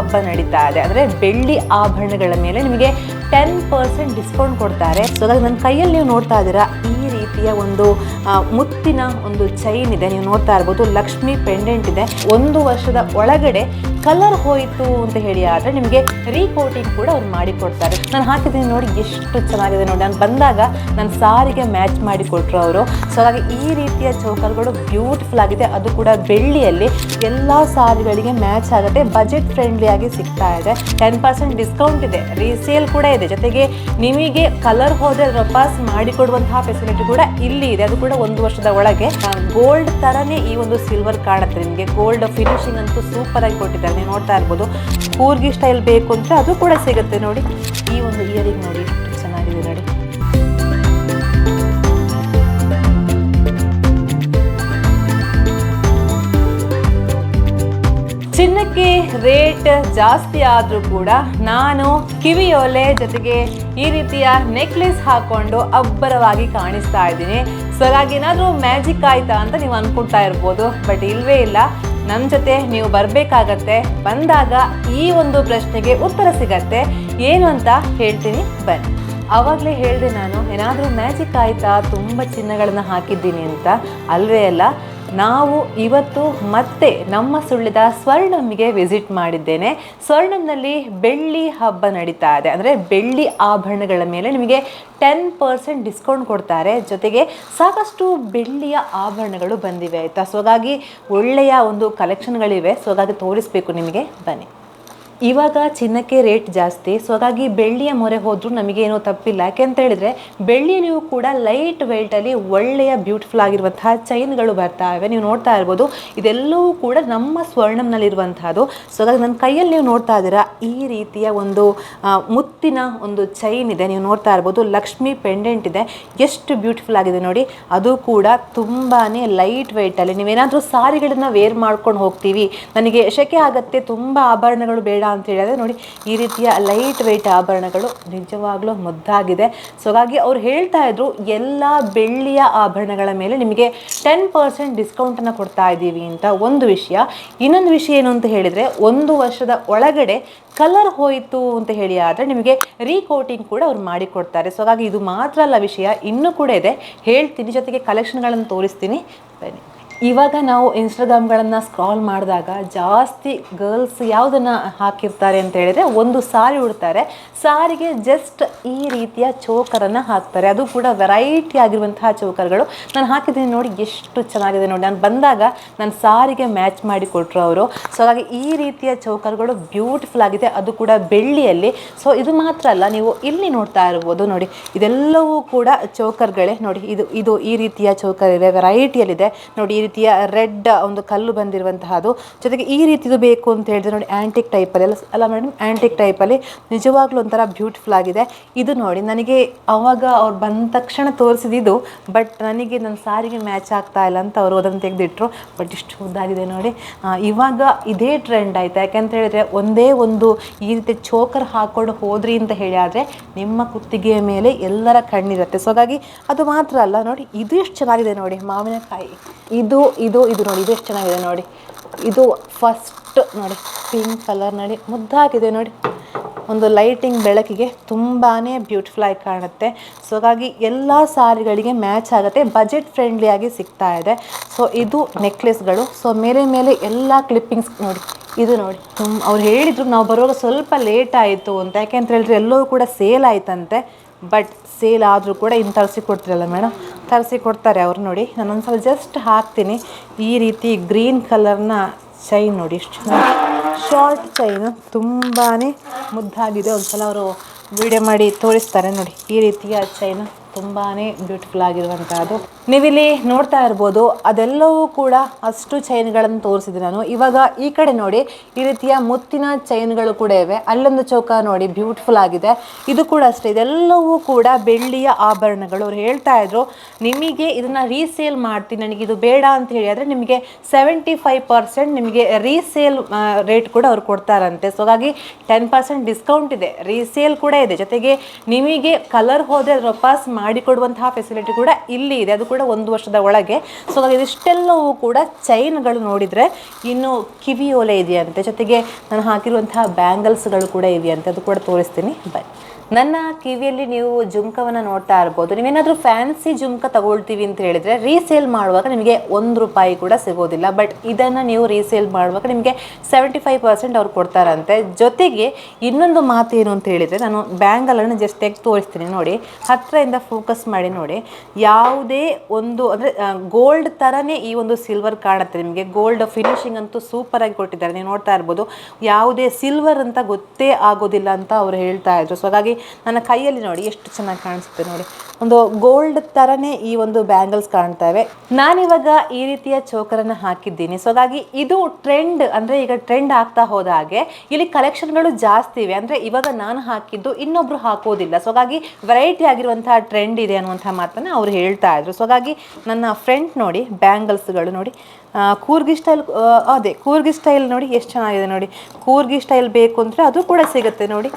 ಹಬ್ಬ ನಡೀತಾ ಇದೆ. ಅಂದರೆ ಬೆಳ್ಳಿ ಆಭರಣಗಳ ಮೇಲೆ ನಿಮಗೆ 10% ಡಿಸ್ಕೌಂಟ್ ಕೊಡ್ತಾರೆ. ಸೊ ಹಾಗಾಗಿ ನನ್ನ ಕೈಯಲ್ಲಿ ನೀವು ನೋಡ್ತಾ ಇದ್ದೀರಾ, ಈ ರೀತಿಯ ಒಂದು ಮುತ್ತಿನ ಒಂದು ಚೈನ್ ಇದೆ, ನೀವು ನೋಡ್ತಾ ಇರ್ಬೋದು. ಲಕ್ಷ್ಮಿ ಪೆಂಡೆಂಟ್ ಇದೆ. 1 ವರ್ಷದ ಒಳಗಡೆ ಕಲರ್ ಹೋಯಿತು ಅಂತ ಹೇಳಿ ಆದರೆ ನಿಮಗೆ ರೀಕೋಟಿಂಗ್ ಕೂಡ ಅವ್ರು ಮಾಡಿ ಕೊಡ್ತಾರೆ. ನಾನು ಹಾಕಿದ್ದೀನಿ ನೋಡಿ, ಎಷ್ಟು ಚೆನ್ನಾಗಿದೆ ನೋಡಿ. ನಾನು ಬಂದಾಗ ನನ್ನ ಸಾರಿಗೆ ಮ್ಯಾಚ್ ಮಾಡಿ ಕೊಟ್ಟರು ಅವರು. ಸೊ ಹಾಗಾಗಿ ಈ ರೀತಿಯ ಚೋಕರ್ಗಳು ಬ್ಯೂಟಿಫುಲ್ ಆಗಿದೆ, ಅದು ಕೂಡ ಬೆಳ್ಳಿಯಲ್ಲಿ. ಎಲ್ಲ ಸಾರಿಗಳಿಗೆ ಮ್ಯಾಚ್ ಆಗುತ್ತೆ, ಬಜೆಟ್ ಫ್ರೆಂಡ್ಲಿ ಆಗಿ ಸಿಗ್ತಾ ಇದೆ. 10% ಡಿಸ್ಕೌಂಟ್ ಇದೆ, ರೀಸೇಲ್ ಕೂಡ ಇದೆ. ಜೊತೆಗೆ ನಿಮಗೆ ಕಲರ್ ಹೋದರೆ ವಾಪಸ್ ಮಾಡಿಕೊಡುವಂತಹ ಫೆಸಿಲಿಟಿ ಕೂಡ ಇಲ್ಲಿ ಇದೆ, ಅದು ಕೂಡ 1 ವರ್ಷದ ಒಳಗೆ. ಗೋಲ್ಡ್ ತರನೇ ಈ ಒಂದು ಸಿಲ್ವರ್ ಕಾಣುತ್ತೆ ನಿಮಗೆ. ಗೋಲ್ಡ್ ಫಿನಿಶಿಂಗ್ ಅಂತೂ ಸೂಪರ್ ಆಗಿ ಕೊಟ್ಟಿದ್ದಾರೆ, ನೀವು ನೋಡ್ತಾ ಇರ್ಬೋದು. ಕೂರ್ಗಿ ಸ್ಟೈಲ್ ಬೇಕು ಅಂದರೆ ಅದು ಕೂಡ ಸಿಗುತ್ತೆ ನೋಡಿ. ಈ ಒಂದು ಇಯರಿಂಗ್ ನೋಡಿ ಎಷ್ಟು ಚೆನ್ನಾಗಿದೆ ನೋಡಿ. ಚಿನ್ನಕ್ಕೆ ರೇಟ್ ಜಾಸ್ತಿ ಆದರೂ ಕೂಡ ನಾನು ಕಿವಿಯೋಲೆ ಜೊತೆಗೆ ಈ ರೀತಿಯ ನೆಕ್ಲೆಸ್ ಹಾಕೊಂಡು ಅಬ್ಬರವಾಗಿ ಕಾಣಿಸ್ತಾ ಇದ್ದೀನಿ. ಸೊ ಹಾಗಾಗಿ ಏನಾದರೂ ಮ್ಯಾಜಿಕ್ ಆಯ್ತಾ ಅಂತ ನೀವು ಅನ್ಕೊಳ್ತಾ ಇರ್ಬೋದು, ಬಟ್ ಇಲ್ವೇ ಇಲ್ಲ. ನಮ್ಮ ಜೊತೆ ನೀವು ಬರಬೇಕಾಗತ್ತೆ. ಬಂದಾಗ ಈ ಒಂದು ಪ್ರಶ್ನೆಗೆ ಉತ್ತರ ಸಿಗತ್ತೆ. ಏನು ಅಂತ ಹೇಳ್ತೀನಿ ಬನ್ನಿ. ಆವಾಗಲೇ ಹೇಳಿದೆ ನಾನು, ಏನಾದರೂ ಮ್ಯಾಜಿಕ್ ಆಯಿತಾ ತುಂಬ ಚಿನ್ನಗಳನ್ನು ಹಾಕಿದ್ದೀನಿ ಅಂತ. ಅಲ್ವೇ ಅಲ್ಲ, ನಾವು ಇವತ್ತು ಮತ್ತೆ ನಮ್ಮ ಸುಳ್ಳಿದ ಸ್ವರ್ಣಂಗೆ ವಿಸಿಟ್ ಮಾಡಿದ್ದೇನೆ. ಸ್ವರ್ಣಂನಲ್ಲಿ ಬೆಳ್ಳಿ ಹಬ್ಬ ನಡೀತಾ ಇದೆ. ಅಂದರೆ ಬೆಳ್ಳಿ ಆಭರಣಗಳ ಮೇಲೆ ನಿಮಗೆ 10% ಡಿಸ್ಕೌಂಟ್ ಕೊಡ್ತಾರೆ. ಜೊತೆಗೆ ಸಾಕಷ್ಟು ಬೆಳ್ಳಿಯ ಆಭರಣಗಳು ಬಂದಿವೆ ಆಯಿತಾ. ಸೊ ಹಾಗಾಗಿ ಒಳ್ಳೆಯ ಒಂದು ಕಲೆಕ್ಷನ್ಗಳಿವೆ. ಸೊ ಹಾಗಾಗಿ ತೋರಿಸ್ಬೇಕು ನಿಮಗೆ, ಬನ್ನಿ. ಇವಾಗ ಚಿನ್ನಕ್ಕೆ ರೇಟ್ ಜಾಸ್ತಿ. ಸೊ ಹಾಗಾಗಿ ಬೆಳ್ಳಿಯ ಮೊರೆ ಹೋದರೂ ನಮಗೇನೋ ತಪ್ಪಿಲ್ಲ. ಯಾಕೆಂತ ಹೇಳಿದರೆ ಬೆಳ್ಳಿಯೂ ಕೂಡ ಲೈಟ್ ವೆಯ್ಟಲ್ಲಿ ಒಳ್ಳೆಯ ಬ್ಯೂಟಿಫುಲ್ ಆಗಿರುವಂತಹ ಚೈನ್ಗಳು ಬರ್ತಾ ಇವೆ, ನೀವು ನೋಡ್ತಾ ಇರ್ಬೋದು. ಇದೆಲ್ಲವೂ ಕೂಡ ನಮ್ಮ ಸ್ವರ್ಣಂನಲ್ಲಿರುವಂಥದ್ದು. ಸೊ ಹಾಗಾಗಿ ನನ್ನ ಕೈಯಲ್ಲಿ ನೀವು ನೋಡ್ತಾ ಇದ್ದೀರಾ, ಈ ರೀತಿಯ ಒಂದು ಮುತ್ತಿನ ಒಂದು ಚೈನ್ ಇದೆ, ನೀವು ನೋಡ್ತಾ ಇರ್ಬೋದು. ಲಕ್ಷ್ಮಿ ಪೆಂಡೆಂಟ್ ಇದೆ, ಎಷ್ಟು ಬ್ಯೂಟಿಫುಲ್ ಆಗಿದೆ ನೋಡಿ. ಅದು ಕೂಡ ತುಂಬಾ ಲೈಟ್ ವೆಯ್ಟಲ್ಲಿ. ನೀವೇನಾದರೂ ಸಾರಿಗಳನ್ನು ವೇರ್ ಮಾಡ್ಕೊಂಡು ಹೋಗ್ತೀವಿ, ನನಗೆ ಶೆಕೆ ಆಗುತ್ತೆ, ತುಂಬ ಆಭರಣಗಳು ಬೇಡ ಅಂತ ಹೇಳಿದ್ರೆ ನೋಡಿ, ಈ ರೀತಿಯ ಲೈಟ್ ವೆಯ್ಟ್ ಆಭರಣಗಳು ನಿಜವಾಗ್ಲೂ ಮುದ್ದಾಗಿದೆ. ಸೊ ಹಾಗಾಗಿ ಅವ್ರು ಹೇಳ್ತಾ ಇದ್ರು, ಎಲ್ಲ ಬೆಳ್ಳಿಯ ಆಭರಣಗಳ ಮೇಲೆ ನಿಮಗೆ 10% ಡಿಸ್ಕೌಂಟನ್ನು ಕೊಡ್ತಾ ಇದ್ದೀವಿ ಅಂತ ಒಂದು ವಿಷಯ. ಇನ್ನೊಂದು ವಿಷಯ ಏನು ಅಂತ ಹೇಳಿದರೆ, 1 ವರ್ಷದ ಒಳಗಡೆ ಕಲರ್ ಹೋಯಿತು ಅಂತ ಹೇಳಿ ಆದರೆ ನಿಮಗೆ ರೀಕೋಟಿಂಗ್ ಕೂಡ ಅವ್ರು ಮಾಡಿಕೊಡ್ತಾರೆ. ಸೊ ಹಾಗಾಗಿ ಇದು ಮಾತ್ರ ಅಲ್ಲ ವಿಷಯ, ಇನ್ನೂ ಕೂಡ ಇದೆ, ಹೇಳ್ತೀನಿ. ಜೊತೆಗೆ ಕಲೆಕ್ಷನ್ಗಳನ್ನು ತೋರಿಸ್ತೀನಿ ಬನ್ನಿ. ಇವಾಗ ನಾವು ಇನ್ಸ್ಟಾಗ್ರಾಮ್ಗಳನ್ನು ಸ್ಕ್ರಾಲ್ ಮಾಡಿದಾಗ ಜಾಸ್ತಿ ಗರ್ಲ್ಸ್ ಯಾವುದನ್ನು ಹಾಕಿರ್ತಾರೆ ಅಂತ ಹೇಳಿದರೆ, ಒಂದು ಸಾರಿ ಉಡ್ತಾರೆ, ಸಾರಿಗೆ ಜಸ್ಟ್ ಈ ರೀತಿಯ ಚೋಕರನ್ನು ಹಾಕ್ತಾರೆ. ಅದು ಕೂಡ ವೆರೈಟಿ ಆಗಿರುವಂತಹ ಚೋಕರ್ಗಳು ನಾನು ಹಾಕಿದ್ದೀನಿ ನೋಡಿ, ಎಷ್ಟು ಚೆನ್ನಾಗಿದೆ ನೋಡಿ. ನಾನು ಬಂದಾಗ ನನ್ನ ಸಾರಿಗೆ ಮ್ಯಾಚ್ ಮಾಡಿ ಕೊಟ್ಟರು ಅವರು. ಸೊ ಹಾಗಾಗಿ ಈ ರೀತಿಯ ಚೋಕರ್ಗಳು ಬ್ಯೂಟಿಫುಲ್ ಆಗಿದೆ, ಅದು ಕೂಡ ಬೆಳ್ಳಿಯಲ್ಲಿ. ಸೊ ಇದು ಮಾತ್ರ ಅಲ್ಲ, ನೀವು ಇಲ್ಲಿ ನೋಡ್ತಾ ಇರ್ಬೋದು ನೋಡಿ, ಇದೆಲ್ಲವೂ ಕೂಡ ಚೋಕರ್ಗಳೇ ನೋಡಿ. ಇದು ಈ ರೀತಿಯ ಚೋಕರ್ ಇದೆ, ವೆರೈಟಿಯಲ್ಲಿದೆ ನೋಡಿ. ಈ ರೀತಿಯ ರೆಡ್ ಒಂದು ಕಲ್ಲು ಬಂದಿರುವಂತಹದ್ದು, ಜೊತೆಗೆ ಈ ರೀತಿದು ಬೇಕು ಅಂತ ಹೇಳಿದ್ರೆ ನೋಡಿ, ಆ್ಯಂಟಿಕ್ ಟೈಪಲ್ಲಿ ಅಲ್ಲ ಮೇಡಮ್, ಆ್ಯಂಟಿಕ್ ಟೈಪಲ್ಲಿ ನಿಜವಾಗ್ಲೂ ಒಂಥರ ಬ್ಯೂಟಿಫುಲ್ ಆಗಿದೆ. ಇದು ನೋಡಿ, ನನಗೆ ಅವಾಗ ಅವ್ರು ಬಂದ ತಕ್ಷಣ ತೋರಿಸಿದ್ದು, ಬಟ್ ನನಗೆ ನನ್ನ ಸಾರಿಗೆ ಮ್ಯಾಚ್ ಆಗ್ತಾ ಇಲ್ಲ ಅಂತ ಅವರು ಅದನ್ನು ತೆಗೆದಿಟ್ರು. ಬಟ್ ಇಷ್ಟು ಉದ್ದಾಗಿದೆ ನೋಡಿ. ಇವಾಗ ಇದೇ ಟ್ರೆಂಡ್ ಆಯಿತಾ. ಯಾಕೆಂತ ಹೇಳಿದ್ರೆ, ಒಂದೇ ಒಂದು ಈ ರೀತಿ ಚೋಕರ್ ಹಾಕ್ಕೊಂಡು ಹೋದ್ರಿ ಅಂತ ಹೇಳಿ ಆದರೆ ನಿಮ್ಮ ಕುತ್ತಿಗೆಯ ಮೇಲೆ ಎಲ್ಲರ ಕಣ್ಣಿರುತ್ತೆ. ಸೊ ಹಾಗಾಗಿ ಅದು ಮಾತ್ರ ಅಲ್ಲ ನೋಡಿ, ಇದು ಎಷ್ಟು ಚೆನ್ನಾಗಿದೆ ನೋಡಿ, ಮಾವಿನಕಾಯಿ. ಇದು ನೋಡಿ, ಇದು ಎಷ್ಟು ಚೆನ್ನಾಗಿದೆ ನೋಡಿ. ಇದು ಫಸ್ಟ್ ನೋಡಿ, ಪಿಂಕ್ ಕಲರ್ ನೋಡಿ, ಮುದ್ದಾಗಿದೆ ನೋಡಿ. ಒಂದು ಲೈಟಿಂಗ್ ಬೆಳಕಿಗೆ ತುಂಬಾ ಬ್ಯೂಟಿಫುಲ್ ಆಗಿ ಕಾಣುತ್ತೆ. ಸೊ ಹಾಗಾಗಿ ಎಲ್ಲ ಸಾರಿಗಳಿಗೆ ಮ್ಯಾಚ್ ಆಗುತ್ತೆ, ಬಜೆಟ್ ಫ್ರೆಂಡ್ಲಿ ಆಗಿ ಸಿಗ್ತಾ ಇದೆ. ಸೊ ಇದು ನೆಕ್ಲೆಸ್ಗಳು. ಸೊ ಮೇಲೆ ಎಲ್ಲ ಕ್ಲಿಪ್ಪಿಂಗ್ಸ್ ನೋಡಿ, ಇದು ನೋಡಿ. ಅವ್ರು ಹೇಳಿದರು ನಾವು ಬರುವಾಗ ಸ್ವಲ್ಪ ಲೇಟ್ ಆಯಿತು ಅಂತ. ಯಾಕೆಂತ ಹೇಳಿದ್ರೆ ಎಲ್ಲವೂ ಕೂಡ ಸೇಲ್ ಆಯ್ತಂತೆ. ಬಟ್ ಸೇಲ್ ಆದರೂ ಕೂಡ ಇನ್ನು ತರಿಸಿ ಕೊಡ್ತಿರಲ್ಲ ಮೇಡಮ್, ತರಿಸಿ ಕೊಡ್ತಾರೆ ಅವ್ರು ನೋಡಿ. ನಾನು ಒಂದ್ಸಲ ಜಸ್ಟ್ ಹಾಕ್ತೀನಿ. ಈ ರೀತಿ ಗ್ರೀನ್ ಕಲರ್ನ ಚೈನ್ ನೋಡಿ, ಎಷ್ಟು ಶಾರ್ಟ್ ಚೈನು, ತುಂಬಾ ಮುದ್ದಾಗಿದೆ. ಒಂದ್ಸಲ ಅವರು ವಿಡಿಯೋ ಮಾಡಿ ತೋರಿಸ್ತಾರೆ ನೋಡಿ. ಈ ರೀತಿಯ ಚೈನು ತುಂಬಾ ಬ್ಯೂಟಿಫುಲ್ ಆಗಿರುವಂಥದ್ದು ನೀವಿಲ್ಲಿ ನೋಡ್ತಾ ಇರ್ಬೋದು. ಅದೆಲ್ಲವೂ ಕೂಡ ಅಷ್ಟು ಚೈನ್ಗಳನ್ನು ತೋರಿಸಿದೆ ನಾನು. ಇವಾಗ ಈ ಕಡೆ ನೋಡಿ, ಈ ರೀತಿಯ ಮುತ್ತಿನ ಚೈನ್ಗಳು ಕೂಡ ಇವೆ. ಅಲ್ಲೊಂದು ಚೌಕ ನೋಡಿ, ಬ್ಯೂಟಿಫುಲ್ ಆಗಿದೆ. ಇದು ಕೂಡ ಅಷ್ಟೇ, ಇದೆಲ್ಲವೂ ಕೂಡ ಬೆಳ್ಳಿಯ ಆಭರಣಗಳು. ಅವ್ರು ಹೇಳ್ತಾ ಇದ್ರು, ನಿಮಗೆ ಇದನ್ನು ರೀಸೇಲ್ ಮಾಡ್ತೀನಿ, ನನಗೆ ಇದು ಬೇಡ ಅಂತ ಹೇಳಿ ಆದರೆ ನಿಮಗೆ 75% ನಿಮಗೆ ರೀಸೇಲ್ ರೇಟ್ ಕೂಡ ಅವ್ರು ಕೊಡ್ತಾರಂತೆ. ಸೊ ಹಾಗಾಗಿ 10% ಡಿಸ್ಕೌಂಟ್ ಇದೆ, ರೀಸೇಲ್ ಕೂಡ ಇದೆ. ಜೊತೆಗೆ ನಿಮಗೆ ಕಲರ್ ಹೋದರೆ ವಾಪಸ್ ಮಾಡಿಕೊಡುವಂತಹ ಫೆಸಿಲಿಟಿ ಕೂಡ ಇಲ್ಲಿ ಇದೆ, ಅದು ಕೂಡ ಕೂಡ 1 ವರ್ಷದ ಒಳಗೆ. ಸೊ ಹಾಗಾಗಿ ಇದಿಷ್ಟೆಲ್ಲವೂ ಕೂಡ ಚೈನ್ಗಳು ನೋಡಿದರೆ ಇನ್ನು ಕಿವಿಯೋಲೆ ಇದೆಯಂತೆ, ಜೊತೆಗೆ ನಾನು ಹಾಕಿರುವಂತಹ ಬ್ಯಾಂಗಲ್ಸ್ಗಳು ಕೂಡ ಇದೆಯಂತೆ, ಅದು ಕೂಡ ತೋರಿಸ್ತೀನಿ ಬೈ. ನನ್ನ ಕಿವಿಯಲ್ಲಿ ನೀವು ಜುಮ್ಕವನ್ನು ನೋಡ್ತಾ ಇರ್ಬೋದು. ನೀವೇನಾದರೂ ಫ್ಯಾನ್ಸಿ ಜುಮ್ಕ ತಗೊಳ್ತೀವಿ ಅಂತ ಹೇಳಿದರೆ ರೀಸೇಲ್ ಮಾಡುವಾಗ ನಿಮಗೆ ₹1 ಕೂಡ ಸಿಗೋದಿಲ್ಲ. ಬಟ್ ಇದನ್ನು ನೀವು ರೀಸೇಲ್ ಮಾಡುವಾಗ ನಿಮಗೆ 75% ಅವ್ರು ಕೊಡ್ತಾರಂತೆ. ಜೊತೆಗೆ ಇನ್ನೊಂದು ಮಾತು ಏನು ಅಂತ ಹೇಳಿದರೆ, ನಾನು ಬ್ಯಾಂಗಲನ್ನು ಜಸ್ಟ್ ತೆಗೆದು ತೋರಿಸ್ತೀನಿ ನೋಡಿ, ಹತ್ತಿರದಿಂದ ಫೋಕಸ್ ಮಾಡಿ ನೋಡಿ. ಯಾವುದೇ ಒಂದು ಅಂದರೆ ಗೋಲ್ಡ್ ಥರನೇ ಈ ಒಂದು ಸಿಲ್ವರ್ ಕಾಣುತ್ತೆ ನಿಮಗೆ. ಗೋಲ್ಡ್ ಫಿನಿಶಿಂಗ್ ಅಂತೂ ಸೂಪರಾಗಿ ಕೊಟ್ಟಿದ್ದಾರೆ, ನೀವು ನೋಡ್ತಾ ಇರ್ಬೋದು. ಯಾವುದೇ ಸಿಲ್ವರ್ ಅಂತ ಗೊತ್ತೇ ಆಗೋದಿಲ್ಲ ಅಂತ ಅವರು ಹೇಳ್ತಾ ಇದ್ರು. ಸೊ ಹಾಗಾಗಿ ನನ್ನ ಕೈಯಲ್ಲಿ ನೋಡಿ ಎಷ್ಟು ಚೆನ್ನಾಗಿ ಕಾಣಿಸುತ್ತೆ ನೋಡಿ, ಒಂದು ಗೋಲ್ಡ್ ಥರನೇ ಈ ಒಂದು ಬ್ಯಾಂಗಲ್ಸ್ ಕಾಣ್ತವೆ. ನಾನಿವಾಗ ಈ ರೀತಿಯ ಚೋಕರನ್ನು ಹಾಕಿದ್ದೀನಿ. ಸೊ ಹಾಗಾಗಿ ಇದು ಟ್ರೆಂಡ್, ಅಂದರೆ ಈಗ ಟ್ರೆಂಡ್ ಆಗ್ತಾ ಹೋದ ಹಾಗೆ ಇಲ್ಲಿ ಕಲೆಕ್ಷನ್ಗಳು ಜಾಸ್ತಿ ಇವೆ. ಅಂದರೆ ಇವಾಗ ನಾನು ಹಾಕಿದ್ದು ಇನ್ನೊಬ್ರು ಹಾಕೋದಿಲ್ಲ. ಸೊ ಹಾಗಾಗಿ ವೆರೈಟಿ ಆಗಿರುವಂತಹ ಟ್ರೆಂಡ್ ಇದೆ ಅನ್ನುವಂಥ ಮಾತನ್ನು ಅವ್ರು ಹೇಳ್ತಾ ಇದ್ರು. ಸೊ ಹಾಗಾಗಿ ನನ್ನ ಫ್ರೆಂಡ್ ನೋಡಿ ಬ್ಯಾಂಗಲ್ಸ್ಗಳು ನೋಡಿ, ಕೂರ್ಗಿ ಸ್ಟೈಲ್, ಅದೇ ಕೂರ್ಗಿ ಸ್ಟೈಲ್ ನೋಡಿ ಎಷ್ಟು ಚೆನ್ನಾಗಿದೆ ನೋಡಿ. ಕೂರ್ಗಿ ಸ್ಟೈಲ್ ಬೇಕು ಅಂದರೆ ಅದು ಕೂಡ ಸಿಗುತ್ತೆ ನೋಡಿ.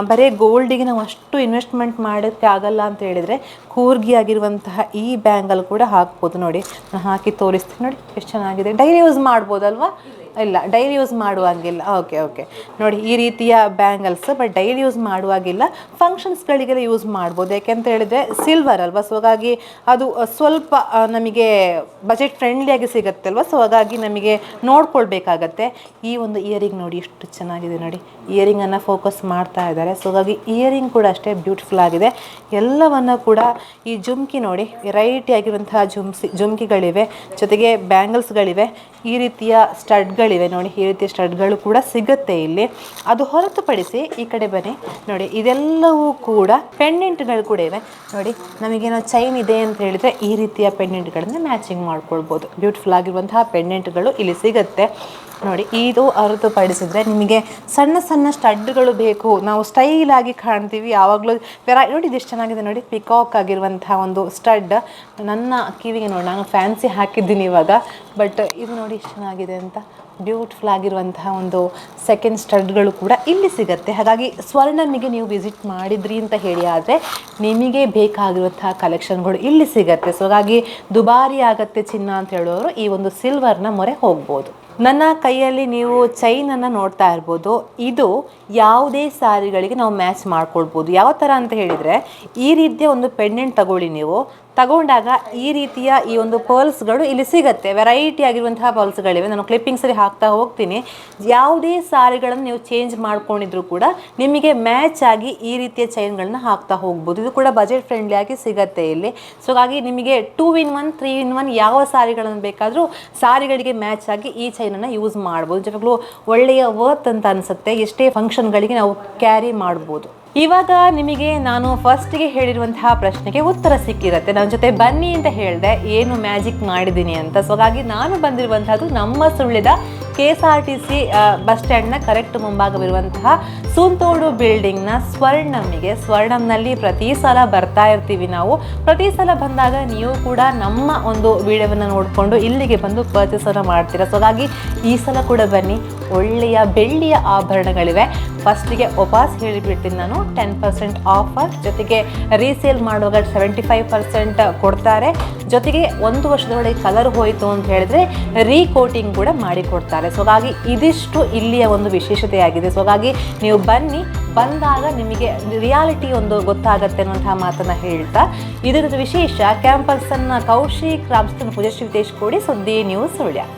ಬರೀ ಗೋಲ್ಡಿಗೆ ನಾವು ಅಷ್ಟು ಇನ್ವೆಸ್ಟ್ಮೆಂಟ್ ಮಾಡೋಕ್ಕೆ ಆಗಲ್ಲ ಅಂತ ಹೇಳಿದರೆ ಕೂರ್ಗಿ ಆಗಿರುವಂತಹ ಈ ಬ್ಯಾಂಗಲ್ ಕೂಡ ಹಾಕ್ಬೋದು ನೋಡಿ. ನಾನು ಹಾಕಿ ತೋರಿಸ್ತೀನಿ ನೋಡಿ ಎಷ್ಟು ಚೆನ್ನಾಗಿದೆ. ಡೈಲಿ ಯೂಸ್ ಮಾಡ್ಬೋದಲ್ವಾ? ಇಲ್ಲ, ಡೈಲಿ ಯೂಸ್ ಮಾಡುವಾಗಿಲ್ಲ. ಓಕೆ ನೋಡಿ, ಈ ರೀತಿಯ ಬ್ಯಾಂಗಲ್ಸ್ ಬಟ್ ಡೈಲಿ ಯೂಸ್ ಮಾಡುವಾಗಿಲ್ಲ, ಫಂಕ್ಷನ್ಸ್ಗಳಿಗೆಲ್ಲ ಯೂಸ್ ಮಾಡ್ಬೋದು. ಯಾಕೆಂತ ಹೇಳಿದರೆ ಸಿಲ್ವರ್ ಅಲ್ವಾ, ಸೊ ಹಾಗಾಗಿ ಅದು ಸ್ವಲ್ಪ ನಮಗೆ ಬಜೆಟ್ ಫ್ರೆಂಡ್ಲಿಯಾಗಿ ಸಿಗುತ್ತೆ ಅಲ್ವಾ. ಸೊ ಹಾಗಾಗಿ ನಮಗೆ ನೋಡ್ಕೊಳ್ಬೇಕಾಗತ್ತೆ. ಈ ಒಂದು ಇಯರಿಂಗ್ ನೋಡಿ ಎಷ್ಟು ಚೆನ್ನಾಗಿದೆ ನೋಡಿ, ಇಯರಿಂಗನ್ನು ಫೋಕಸ್ ಮಾಡ್ತಾ ಇದ್ದಾರೆ. ಸೊ ಹಾಗಾಗಿ ಇಯರಿಂಗ್ ಕೂಡ ಅಷ್ಟೇ ಬ್ಯೂಟಿಫುಲ್ ಆಗಿದೆ. ಎಲ್ಲವನ್ನು ಕೂಡ ಈ ಜುಮ್ಕಿ ನೋಡಿ, ವೆರೈಟಿ ಆಗಿರುವಂತಹ ಜುಮ್ಕಿಗಳಿವೆ, ಜೊತೆಗೆ ಬ್ಯಾಂಗಲ್ಸ್ಗಳಿವೆ, ಈ ರೀತಿಯ ಸ್ಟಡ್ಗಳಿವೆ ನೋಡಿ, ಈ ರೀತಿಯ ಸ್ಟಡ್ಗಳು ಕೂಡ ಸಿಗುತ್ತೆ ಇಲ್ಲಿ. ಅದು ಹೊರತುಪಡಿಸಿ ಈ ಕಡೆ ಬನ್ನಿ ನೋಡಿ, ಇದೆಲ್ಲವೂ ಕೂಡ ಪೆಂಡೆಂಟ್ಗಳು ಕೂಡ ಇವೆ ನೋಡಿ. ನಮಗೇನೋ ಚೈನ್ ಇದೆ ಅಂತ ಹೇಳಿದರೆ ಈ ರೀತಿಯ ಪೆಂಡೆಂಟ್ಗಳನ್ನು ಮ್ಯಾಚಿಂಗ್ ಮಾಡ್ಕೊಳ್ಬೋದು. ಬ್ಯೂಟಿಫುಲ್ ಆಗಿರುವಂತಹ ಪೆಂಡೆಂಟ್ಗಳು ಇಲ್ಲಿ ಸಿಗುತ್ತೆ ನೋಡಿ. ಇದು ಹೊರತುಪಡಿಸಿದ್ರೆ ನಿಮಗೆ ಸಣ್ಣ ಸಣ್ಣ ಸ್ಟಡ್ಗಳು ಬೇಕು, ನಾವು ಸ್ಟೈಲಾಗಿ ಕಾಣ್ತೀವಿ ಯಾವಾಗಲೂ ನೋಡಿ. ಇದೆಷ್ಟು ಚೆನ್ನಾಗಿದೆ ನೋಡಿ, ಪಿಕಾಕ್ ಆಗಿರುವಂತಹ ಒಂದು ಸ್ಟಡ್. ನನ್ನ ಕಿವಿಗೆ ನೋಡಿ, ನಾನು ಫ್ಯಾನ್ಸಿ ಹಾಕಿದ್ದೀನಿ ಇವಾಗ, ಬಟ್ ಇದು ನೋಡಿ ಎಷ್ಟು ಚೆನ್ನಾಗಿದೆ ಅಂತ. ಬ್ಯೂಟಿಫುಲ್ ಆಗಿರುವಂತಹ ಒಂದು ಸೆಕೆಂಡ್ ಸ್ಟಡ್ಗಳು ಕೂಡ ಇಲ್ಲಿ ಸಿಗುತ್ತೆ. ಹಾಗಾಗಿ ಸ್ವರ್ಣಮಿಗೆ ನೀವು ವಿಸಿಟ್ ಮಾಡಿದ್ರಿ ಅಂತ ಹೇಳಿ ಆದರೆ ನಿಮಗೆ ಬೇಕಾಗಿರುವಂತಹ ಕಲೆಕ್ಷನ್ಗಳು ಇಲ್ಲಿ ಸಿಗುತ್ತೆ. ಸೊ ಹಾಗಾಗಿ ದುಬಾರಿ ಆಗುತ್ತೆ ಚಿನ್ನ ಅಂತ ಹೇಳೋರು ಈ ಒಂದು ಸಿಲ್ವರ್ನ ಮೊರೆ ಹೋಗ್ಬೋದು. ನನ್ನ ಕೈಯಲ್ಲಿ ನೀವು ಚೈನನ್ನು ನೋಡ್ತಾ ಇರ್ಬೋದು. ಇದು ಯಾವುದೇ ಸಾರಿಗಳಿಗೆ ನಾವು ಮ್ಯಾಚ್ ಮಾಡ್ಕೊಳ್ಬೋದು. ಯಾವ ಥರ ಅಂತ ಹೇಳಿದರೆ, ಈ ರೀತಿಯ ಒಂದು ಪೆಂಡೆಂಟ್ ತಗೊಳ್ಳಿ, ನೀವು ತಗೊಂಡಾಗ ಈ ರೀತಿಯ ಈ ಒಂದು ಪರ್ಲ್ಸ್ಗಳು ಇಲ್ಲಿ ಸಿಗುತ್ತೆ. ವೆರೈಟಿ ಆಗಿರುವಂತಹ ಪರ್ಲ್ಸ್ಗಳಿವೆ, ನಾನು ಕ್ಲಿಪ್ಪಿಂಗ್ಸಲ್ಲಿ ಹಾಕ್ತಾ ಹೋಗ್ತೀನಿ. ಯಾವುದೇ ಸಾರಿಗಳನ್ನು ನೀವು ಚೇಂಜ್ ಮಾಡ್ಕೊಂಡಿದ್ರು ಕೂಡ ನಿಮಗೆ ಮ್ಯಾಚ್ ಆಗಿ ಈ ರೀತಿಯ ಚೈನ್ಗಳನ್ನ ಹಾಕ್ತಾ ಹೋಗ್ಬೋದು. ಇದು ಕೂಡ ಬಜೆಟ್ ಫ್ರೆಂಡ್ಲಿ ಆಗಿ ಸಿಗುತ್ತೆ ಇಲ್ಲಿ. ಸೊ ಹಾಗಾಗಿ ನಿಮಗೆ 2 in 1 3 in 1 ಯಾವ ಸಾರಿಗಳನ್ನು ಬೇಕಾದರೂ ಸಾರಿಗಳಿಗೆ ಮ್ಯಾಚ್ ಆಗಿ ಈ ಚೈನನ್ನು ಯೂಸ್ ಮಾಡ್ಬೋದು. ಜೊತೆಗೂ ಒಳ್ಳೆಯ ವರ್ತ್ ಅಂತ ಅನಿಸುತ್ತೆ, ಎಷ್ಟೇ ಫಂಕ್ಷನ್ಗಳಿಗೆ ನಾವು ಕ್ಯಾರಿ ಮಾಡ್ಬೋದು. ಇವಾಗ ನಿಮಗೆ ನಾನು ಫಸ್ಟಿಗೆ ಹೇಳಿರುವಂತಹ ಪ್ರಶ್ನೆಗೆ ಉತ್ತರ ಸಿಕ್ಕಿರುತ್ತೆ. ನನ್ನ ಜೊತೆ ಬನ್ನಿ ಅಂತ ಹೇಳಿದೆ, ಏನು ಮ್ಯಾಜಿಕ್ ಮಾಡಿದ್ದೀನಿ ಅಂತ. ಸೊ ಹಾಗಾಗಿ ನಾನು ಬಂದಿರುವಂತಹದ್ದು ನಮ್ಮ ಸುಳ್ಯದ KSRTC ಬಸ್ ಸ್ಟ್ಯಾಂಡ್ನ ಕರೆಕ್ಟ್ ಮುಂಭಾಗವಿರುವಂತಹ ಸುಂತೋಡು ಬಿಲ್ಡಿಂಗ್ನ ಸ್ವರ್ಣಮ್ಮಿಗೆ. ಸ್ವರ್ಣಮ್ನಲ್ಲಿ ಪ್ರತಿ ಸಲ ಬರ್ತಾ ಇರ್ತೀವಿ ನಾವು. ಪ್ರತಿ ಸಲ ಬಂದಾಗ ನೀವು ಕೂಡ ನಮ್ಮ ಒಂದು ವಿಡಿಯೋವನ್ನು ನೋಡಿಕೊಂಡು ಇಲ್ಲಿಗೆ ಬಂದು ಪರ್ಚೇಸನ್ನು ಮಾಡ್ತೀರಾ. ಸೊ ಹಾಗಾಗಿ ಈ ಸಲ ಕೂಡ ಬನ್ನಿ, ಒಳ್ಳೆಯ ಬೆಳ್ಳಿಯ ಆಭರಣಗಳಿವೆ. ಫಸ್ಟಿಗೆ ವಾಪಸ್ ಹೇಳಿಬಿಡ್ತೀನಿ ನಾನು, 10% ಆಫರ್, ಜೊತೆಗೆ ರೀಸೇಲ್ ಮಾಡುವಾಗ 75% ಕೊಡ್ತಾರೆ. ಜೊತೆಗೆ 1 ವರ್ಷದೊಳಗೆ ಕಲರ್ ಹೋಯಿತು ಅಂತ ಹೇಳಿದ್ರೆ ರೀಕೋಟಿಂಗ್ ಕೂಡ ಮಾಡಿ ಕೊಡ್ತಾರೆ. ಸೊ ಹಾಗಾಗಿ ಇದಿಷ್ಟು ಇಲ್ಲಿಯ ಒಂದು ವಿಶೇಷತೆಯಾಗಿದೆ. ಸೊ ಹಾಗಾಗಿ ನೀವು ಬನ್ನಿ, ಬಂದಾಗ ನಿಮಗೆ ರಿಯಾಲಿಟಿ ಒಂದು ಗೊತ್ತಾಗತ್ತೆ ಅನ್ನುವಂತಹ ಮಾತನ್ನು ಹೇಳ್ತಾ, ಇದರ ವಿಶೇಷ ಕ್ಯಾಂಪಸ್ಸನ್ನು ಕೌಶಿಕ್ ರಾಮಸ್ತನ್ ಪೂಜಶ್ರೀ ವಿತೇಶ್ ಕೋಡಿ, ಸುದ್ದಿ ನ್ಯೂಸ್ ಸುಳ್ಯ.